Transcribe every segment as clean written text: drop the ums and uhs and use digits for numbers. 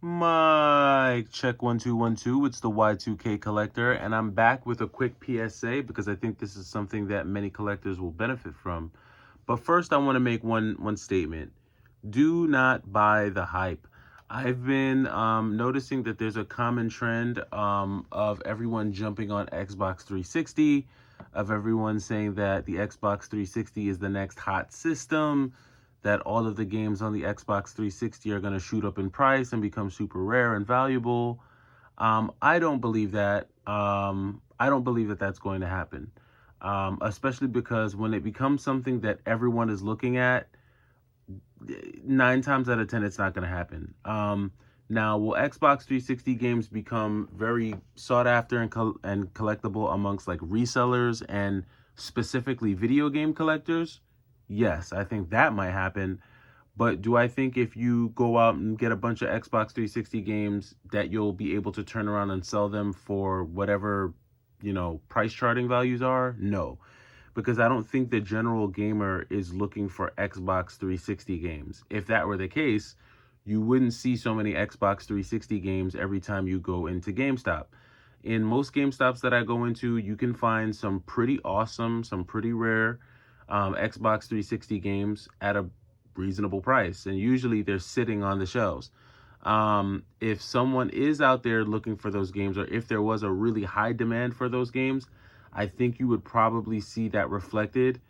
Mike, check 1212. It's the Y2K collector, and I'm back with a quick PSA because I think this is something that many collectors will benefit from. But first, I want to make one statement. Do not buy the hype. I've been noticing that there's a common trend of everyone jumping on Xbox 360, of everyone saying that the Xbox 360 is the next hot system, that all of the games on the Xbox 360 are going to shoot up in price and become super rare and valuable. I don't believe that. I don't believe that that's going to happen, especially because when it becomes something that everyone is looking at, 9 times out of 10, it's not going to happen. Now, will Xbox 360 games become very sought after and collectible amongst like resellers and specifically video game collectors? Yes, I think that might happen. But do I think if you go out and get a bunch of Xbox 360 games that you'll be able to turn around and sell them for whatever, price charting values are? No, because I don't think the general gamer is looking for Xbox 360 games. If that were the case, you wouldn't see so many Xbox 360 games every time you go into GameStop. In most GameStops that I go into, you can find some pretty awesome, some pretty rare Xbox 360 games at a reasonable price. And usually they're sitting on the shelves. If someone is out there looking for those games, or if there was a really high demand for those games, I think you would probably see that reflected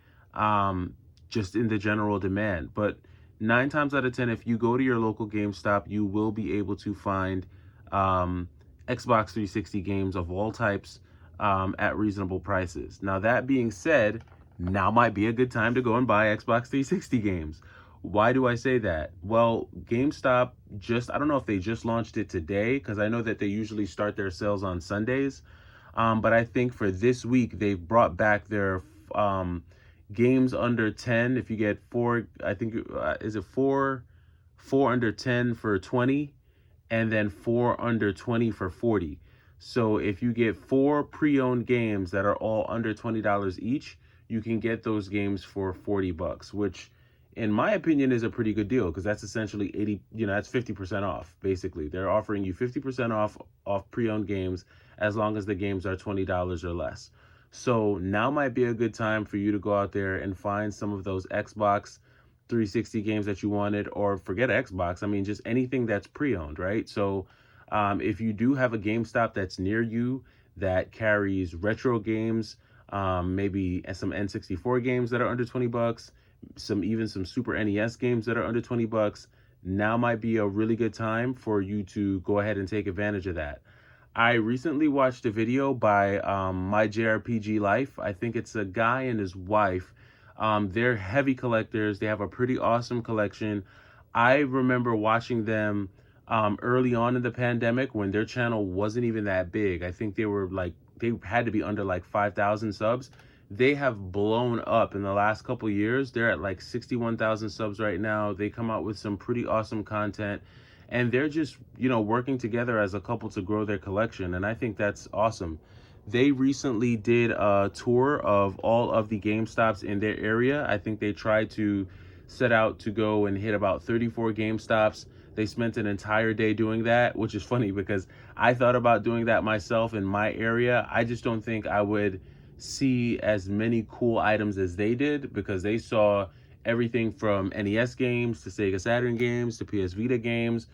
just in the general demand. But 9 times out of 10, if you go to your local GameStop, you will be able to find Xbox 360 games of all types at reasonable prices. Now, that being said, now might be a good time to go and buy Xbox 360 games. Why do I say that? Well, GameStop I don't know if they just launched it today, because I know that they usually start their sales on Sundays. But I think for this week, they've brought back their games under 10. If you get four, I think, is it four under 10 for 20, and then 4 under 20 for 40. So if you get 4 pre-owned games that are all under $20 each, you can get those games for $40, which in my opinion is a pretty good deal, because that's essentially that's 50% off. Basically, they're offering you 50% off pre-owned games as long as the games are $20 or less. So now might be a good time for you to go out there and find some of those Xbox 360 games that you wanted, or forget Xbox. I mean, just anything that's pre-owned, right? So if you do have a GameStop that's near you that carries retro games, maybe some N64 games that are under $20, some Super NES games that are under $20, now might be a really good time for you to go ahead and take advantage of that. I recently watched a video by My JRPG Life. I think it's a guy and his wife. They're heavy collectors. They have a pretty awesome collection. I remember watching them early on in the pandemic when their channel wasn't even that big. I think they had to be under like 5,000 subs. They have blown up in the last couple years. They're at like 61,000 subs right now. They come out with some pretty awesome content, and they're just, working together as a couple to grow their collection. And I think that's awesome. They recently did a tour of all of the GameStops in their area. I think they tried to set out to go and hit about 34 GameStops. They spent an entire day doing that, which is funny because I thought about doing that myself in my area. I just don't think I would see as many cool items as they did, because they saw everything from NES games to Sega Saturn games to PS Vita games.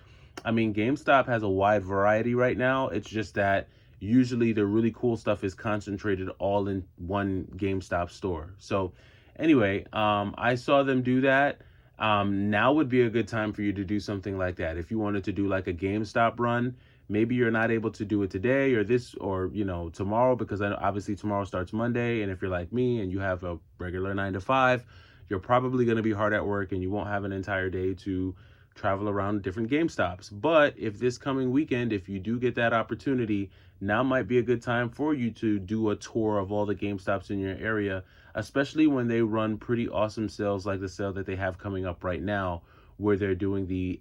I mean, GameStop has a wide variety right now. It's just that usually the really cool stuff is concentrated all in one GameStop store. So anyway, I saw them do that. Now would be a good time for you to do something like that. If you wanted to do like a GameStop run, maybe you're not able to do it today or tomorrow, because obviously tomorrow starts Monday. And if you're like me and you have a regular 9 to 5, you're probably going to be hard at work and you won't have an entire day to travel around different GameStops. But if this coming weekend, if you do get that opportunity, now might be a good time for you to do a tour of all the GameStops in your area, especially when they run pretty awesome sales like the sale that they have coming up right now, where they're doing the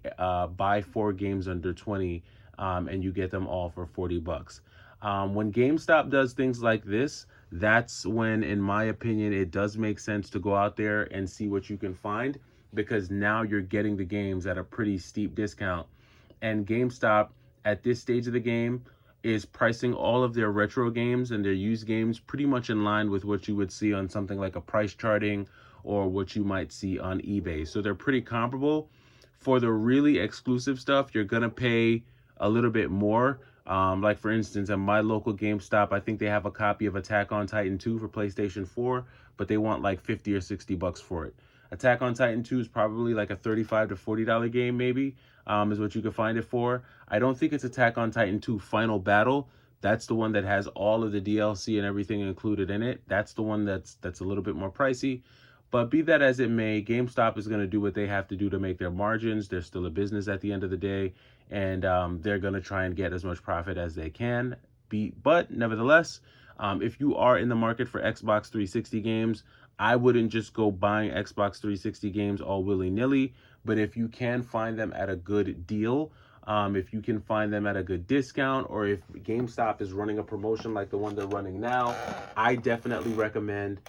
buy 4 games under 20 and you get them all for $40. When GameStop does things like this, that's when, in my opinion, it does make sense to go out there and see what you can find, because now you're getting the games at a pretty steep discount. And GameStop at this stage of the game is pricing all of their retro games and their used games pretty much in line with what you would see on something like a price charting or what you might see on eBay. So they're pretty comparable. For the really exclusive stuff, you're gonna pay a little bit more. Like for instance, at my local GameStop, I think they have a copy of Attack on Titan 2 for PlayStation 4, but they want like 50 or 60 bucks for it. Attack on Titan 2 is probably like a $35 to $40 game, maybe, is what you could find it for. I don't think it's Attack on Titan 2 Final Battle. That's the one that has all of the DLC and everything included in it. That's the one that's a little bit more pricey. But be that as it may, GameStop is going to do what they have to do to make their margins. They're still a business at the end of the day, and they're going to try and get as much profit as they can. But nevertheless, if you are in the market for Xbox 360 games, I wouldn't just go buying Xbox 360 games all willy-nilly, but if you can find them at a good deal, if you can find them at a good discount, or if GameStop is running a promotion like the one they're running now, I definitely recommend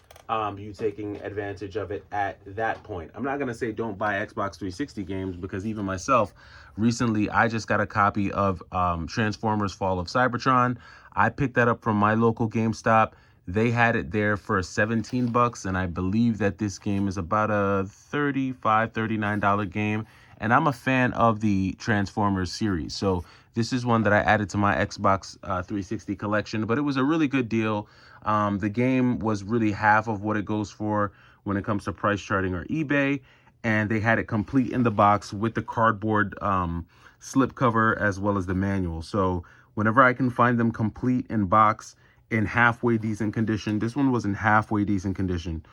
you taking advantage of it at that point. I'm not going to say don't buy Xbox 360 games, because even myself, recently I just got a copy of Transformers Fall of Cybertron. I picked that up from my local GameStop. They had it there for 17 bucks, and I believe that this game is about a $35, $39 game. And I'm a fan of the Transformers series, so this is one that I added to my Xbox 360 collection, but it was a really good deal. The game was really half of what it goes for when it comes to price charting or eBay, and they had it complete in the box with the cardboard slip cover as well as the manual. So whenever I can find them complete in box in halfway decent condition, this one was in halfway decent condition.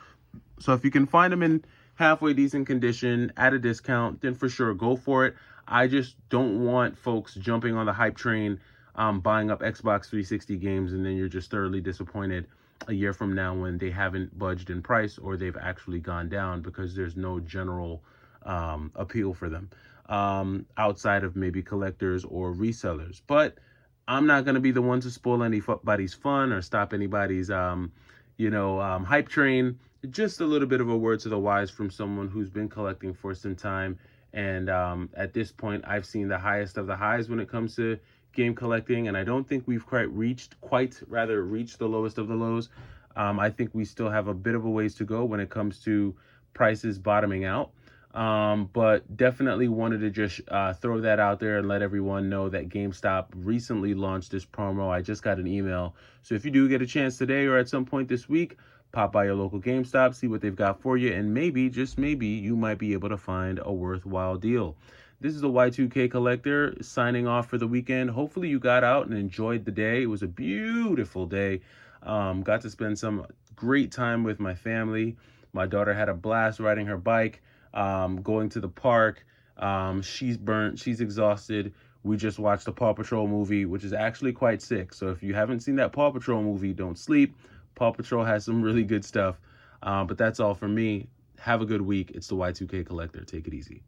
So if you can find them in halfway decent condition at a discount, then for sure go for it. I just don't want folks jumping on the hype train, buying up Xbox 360 games, and then you're just thoroughly disappointed a year from now when they haven't budged in price or they've actually gone down because there's no general appeal for them outside of maybe collectors or resellers. But I'm not going to be the one to spoil anybody's fun or stop anybody's hype train. Just a little bit of a word to the wise from someone who's been collecting for some time. And at this point, I've seen the highest of the highs when it comes to game collecting. And I don't think we've quite reached the lowest of the lows. I think we still have a bit of a ways to go when it comes to prices bottoming out. But definitely wanted to just throw that out there and let everyone know that GameStop recently launched this promo. I just got an email. So if you do get a chance today or at some point this week, pop by your local GameStop, see what they've got for you, and maybe, just maybe, you might be able to find a worthwhile deal. This is the Y2K Collector signing off for the weekend. Hopefully you got out and enjoyed the day. It was a beautiful day. Got to spend some great time with my family. My daughter had a blast riding her bike, going to the park. She's burnt, she's exhausted. We just watched the Paw Patrol movie, which is actually quite sick. So if you haven't seen that Paw Patrol movie, don't sleep. Paw Patrol has some really good stuff. But that's all for me. Have a good week. It's the Y2K Collector. Take it easy.